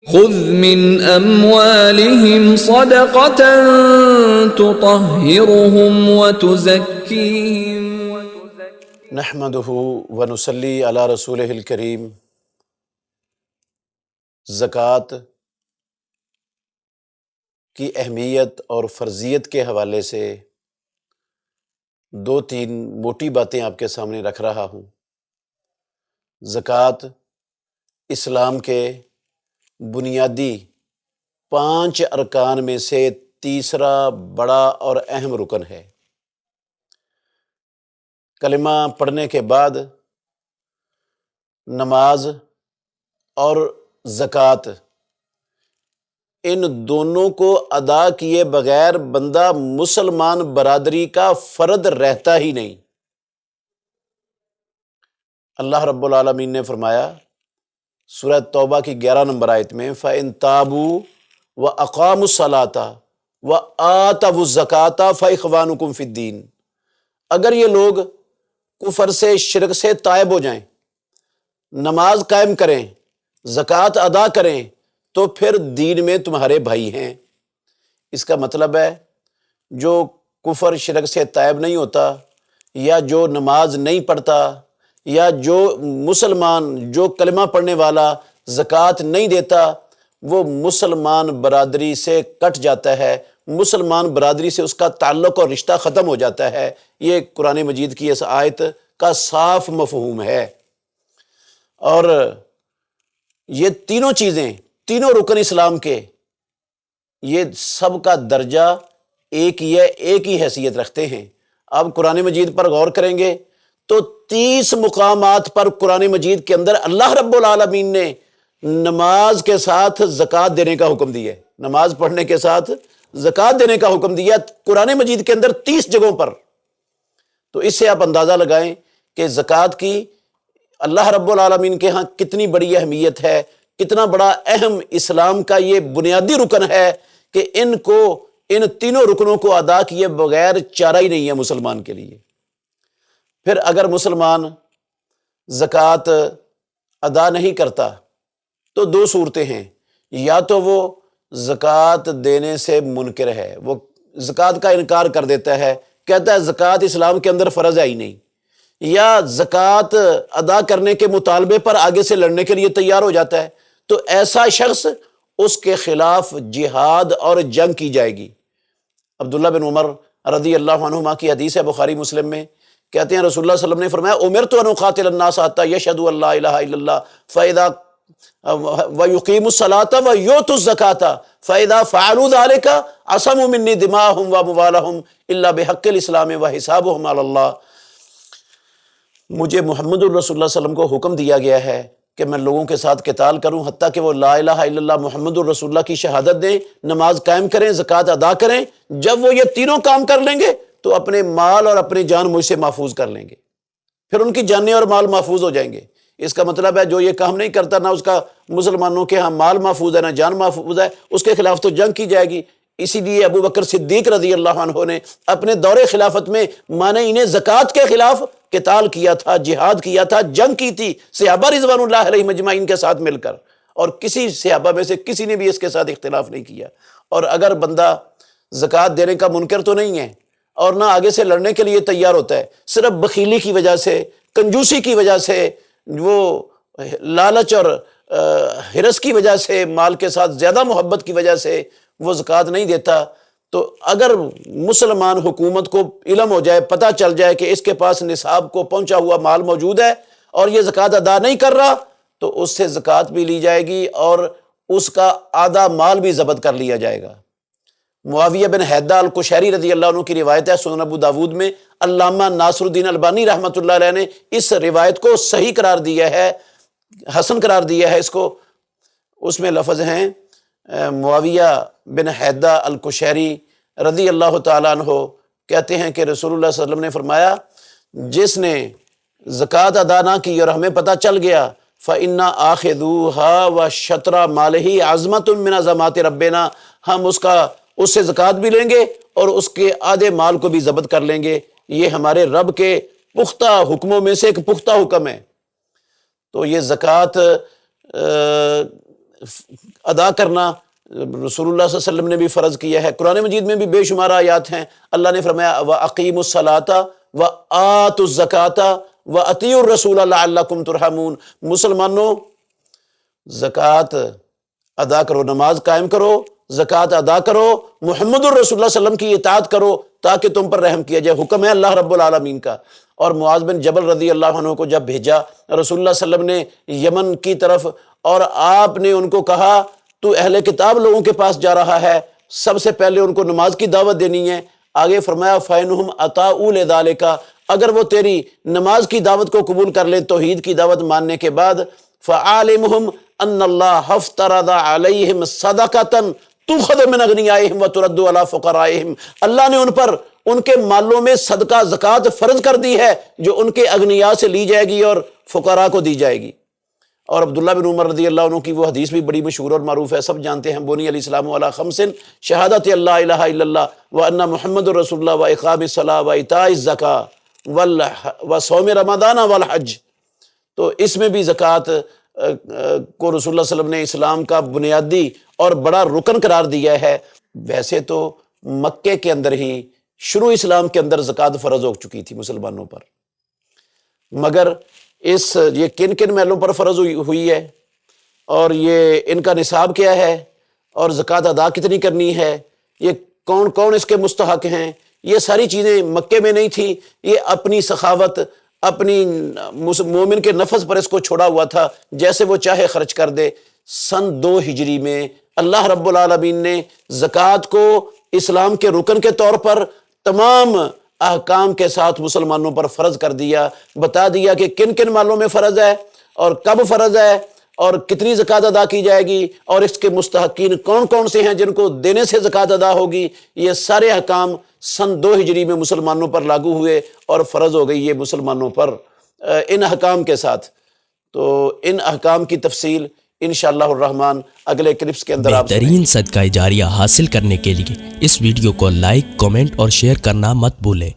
خذ من اموالهم صدقة تطهرهم وتزكيهم نحمده ونصلی علی رسولہ الکریم۔ زکوٰۃ کی اہمیت اور فرضیت کے حوالے سے دو تین موٹی باتیں آپ کے سامنے رکھ رہا ہوں۔ زکوٰۃ اسلام کے بنیادی 5 ارکان میں سے تیسرا بڑا اور اہم رکن ہے۔ کلمہ پڑھنے کے بعد نماز اور زکوٰۃ ان دونوں کو ادا کیے بغیر بندہ مسلمان برادری کا فرد رہتا ہی نہیں۔ اللہ رب العالمین نے فرمایا سورہ توبہ کی 11 نمبر آیت میں فَإِن تَابُوا وَأَقَامُوا الصَّلَاةَ وَآتَوُا الزَّكَاةَ فَإِخْوَانُكُمْ فِي الدِّينِ، اگر یہ لوگ کفر سے شرک سے تائب ہو جائیں، نماز قائم کریں، زکوٰۃ ادا کریں، تو پھر دین میں تمہارے بھائی ہیں۔ اس کا مطلب ہے جو کفر شرک سے تائب نہیں ہوتا، یا جو نماز نہیں پڑھتا، یا جو مسلمان جو کلمہ پڑھنے والا زکوٰۃ نہیں دیتا، وہ مسلمان برادری سے کٹ جاتا ہے، مسلمان برادری سے اس کا تعلق اور رشتہ ختم ہو جاتا ہے۔ یہ قرآن مجید کی اس آیت کا صاف مفہوم ہے۔ اور یہ تینوں چیزیں، تینوں رکن اسلام کے، یہ سب کا درجہ ایک ہی ہے، ایک ہی حیثیت رکھتے ہیں۔ آپ قرآن مجید پر غور کریں گے تو 30 مقامات پر قرآن مجید کے اندر اللہ رب العالمین نے نماز کے ساتھ زکوٰۃ دینے کا حکم دیا ہے، نماز پڑھنے کے ساتھ زکوٰۃ دینے کا حکم دیا قرآن مجید کے اندر 30 جگہوں پر۔ تو اس سے آپ اندازہ لگائیں کہ زکوٰۃ کی اللہ رب العالمین کے ہاں کتنی بڑی اہمیت ہے، کتنا بڑا اہم اسلام کا یہ بنیادی رکن ہے کہ ان تینوں رکنوں کو ادا کیے بغیر چارہ ہی نہیں ہے مسلمان کے لیے۔ پھر اگر مسلمان زکوٰۃ ادا نہیں کرتا تو دو صورتیں ہیں، یا تو وہ زکوٰۃ دینے سے منکر ہے، وہ زکوٰۃ کا انکار کر دیتا ہے، کہتا ہے زکوٰۃ اسلام کے اندر فرض ہے ہی نہیں، یا زکوٰۃ ادا کرنے کے مطالبے پر آگے سے لڑنے کے لیے تیار ہو جاتا ہے، تو ایسا شخص اس کے خلاف جہاد اور جنگ کی جائے گی۔ عبداللہ بن عمر رضی اللہ عنہما کی حدیث ہے بخاری مسلم میں، کہتے ہیں رسول اللہ صلی اللہ علیہ وسلم نے فرمایا امرت ان اقاتل الناس حتی یشہدوا ان لا الہ الا اللہ فاذا ویقیموا الصلاۃ ویؤتوا الزکاۃ فاذا فعلوا ذلک عصموا منی دماءهم واموالهم الا بحق الاسلام وحسابهم علی اللہ۔ مجھے محمد الرسول اللہ صلی اللہ علیہ وسلم کو حکم دیا گیا ہے کہ میں لوگوں کے ساتھ قتال کروں حتیٰ کہ وہ لا الہ الا اللہ محمد الرسول اللہ کی شہادت دیں، نماز قائم کریں، زکوٰۃ ادا کریں۔ جب وہ یہ تینوں کام کر لیں گے تو اپنے مال اور اپنی جان مجھ سے محفوظ کر لیں گے، پھر ان کی جانیں اور مال محفوظ ہو جائیں گے۔ اس کا مطلب ہے جو یہ کام نہیں کرتا، نہ اس کا مسلمانوں کے ہاں مال محفوظ ہے، نہ جان محفوظ ہے، اس کے خلاف تو جنگ کی جائے گی۔ اسی لیے ابو بکر صدیق رضی اللہ عنہ نے اپنے دور خلافت میں مانعین زکوٰۃ کے خلاف قتال کیا تھا، جہاد کیا تھا، جنگ کی تھی صحابہ رضوان اللہ علیہم اجمعین کے ساتھ مل کر، اور کسی صحابہ میں سے کسی نے بھی اس کے ساتھ اختلاف نہیں کیا۔ اور اگر بندہ زکوٰۃ دینے کا منکر تو نہیں ہے اور نہ آگے سے لڑنے کے لیے تیار ہوتا ہے، صرف بخیلی کی وجہ سے، کنجوسی کی وجہ سے، وہ لالچ اور ہرس کی وجہ سے، مال کے ساتھ زیادہ محبت کی وجہ سے وہ زکوٰۃ نہیں دیتا، تو اگر مسلمان حکومت کو علم ہو جائے، پتہ چل جائے کہ اس کے پاس نصاب کو پہنچا ہوا مال موجود ہے اور یہ زکوٰۃ ادا نہیں کر رہا، تو اس سے زکوٰۃ بھی لی جائے گی اور اس کا آدھا مال بھی ضبط کر لیا جائے گا۔ معاویہ بن حیدہ القشیری رضی اللہ عنہ کی روایت ہے سنن ابو داود میں، علامہ ناصر الدین البانی رحمۃ اللہ علیہ نے اس روایت کو صحیح قرار دیا ہے، حسن قرار دیا ہے اس کو۔ اس میں لفظ ہیں معاویہ بن حیدہ القشیری رضی اللہ تعالیٰ عنہ کہتے ہیں کہ رسول اللہ صلی اللہ علیہ وسلم نے فرمایا جس نے زکوٰۃ ادا نہ کی اور ہمیں پتہ چل گیا فَإِنَّا آخِذُوهَا وَشَطْرَ مَالِهِ عَظْمَةٌ مِّنْ عَظَمَاتِ رَبِّنَا، ہم اس سے زکوٰۃ بھی لیں گے اور اس کے آدھے مال کو بھی ضبط کر لیں گے۔ یہ ہمارے رب کے پختہ حکموں میں سے ایک پختہ حکم ہے۔ تو یہ زکوٰۃ ادا کرنا رسول اللہ صلی اللہ علیہ وسلم نے بھی فرض کیا ہے۔ قرآن مجید میں بھی بے شمار آیات ہیں، اللہ نے فرمایا وَأَقِيمُوا الصَّلَاةَ وَآتُوا الزَّكَاةَ وَأَطِيعُوا الرَّسُولَ لَعَلَّكُمْ تُرْحَمُونَ۔ مسلمانوں زکوٰۃ ادا کرو، نماز قائم کرو، زکوٰۃ ادا کرو، محمد الرسول اللہ صلی اللہ علیہ وسلم کی اطاعت کرو تاکہ تم پر رحم کیا جائے۔ حکم ہے اللہ رب العالمین کا۔ اور معاذ بن جبل رضی اللہ عنہ کو جب بھیجا رسول اللہ صلی اللہ علیہ وسلم نے یمن کی طرف، اور آپ نے ان کو کہا تو اہل کتاب لوگوں کے پاس جا رہا ہے، سب سے پہلے ان کو نماز کی دعوت دینی ہے۔ آگے فرمایا فَإِنْهُمْ أَطَاعُوا لِذَلِكَ، اگر وہ تیری نماز کی دعوت کو قبول کر لیں، توحید کی دعوت ماننے کے بعد، فَعَالِمْهُمْ أَنَّ اللَّهَ افْتَرَضَ عَلَيْهِمْ صَدَقَةً تُؤْخَذُ مِنْ أَغْنِيَائِهِمْ وَتُرَدُّ عَلَىٰ فُقَرَائِهِمْ، اللہ نے ان پر ان کے مالوں میں صدقہ زکوٰۃ فرض کر دی ہے جو ان کے اغنیاء سے لی جائے گی اور فقراء کو دی جائے گی۔ اور عبداللہ بن عمر رضی اللہ عنہ کی وہ حدیث بھی بڑی مشہور اور معروف ہے، سب جانتے ہیں، بنی الاسلام علی خمس شہادت اللہ الہ الا اللہ وان محمد رسول اللہ واقام الصلاۃ وایتاء الزکاۃ وصوم رمضان والحج۔ تو اس میں بھی زکوٰۃ کو رسول اللہ صلی اللہ علیہ وسلم نے اسلام کا بنیادی اور بڑا رکن قرار دیا ہے۔ ویسے تو مکے کے اندر ہی شروع اسلام کے اندر زکوٰۃ فرض ہو چکی تھی مسلمانوں پر، مگر یہ کن کن محلوں پر فرض ہوئی ہے، اور یہ ان کا نصاب کیا ہے، اور زکوٰۃ ادا کتنی کرنی ہے، یہ کون کون اس کے مستحق ہیں، یہ ساری چیزیں مکے میں نہیں تھی۔ یہ اپنی سخاوت، اپنی مومن کے نفس پر اس کو چھوڑا ہوا تھا، جیسے وہ چاہے خرچ کر دے۔ سن 2 ہجری میں اللہ رب العالمین نے زکوٰۃ کو اسلام کے رکن کے طور پر تمام احکام کے ساتھ مسلمانوں پر فرض کر دیا، بتا دیا کہ کن کن مالوں میں فرض ہے اور کب فرض ہے اور کتنی زکوٰۃ ادا کی جائے گی، اور اس کے مستحقین کون کون سے ہیں جن کو دینے سے زکوٰۃ ادا ہوگی۔ یہ سارے احکام سن 2 ہجری میں مسلمانوں پر لاگو ہوئے اور فرض ہو گئی یہ مسلمانوں پر ان احکام کے ساتھ۔ تو ان احکام کی تفصیل انشاءاللہ الرحمن اگلے کلپس کے اندر آپ بہترین صدقہ جاریہ حاصل کرنے کے لیے اس ویڈیو کو لائک، کمنٹ اور شیئر کرنا مت بھولیں۔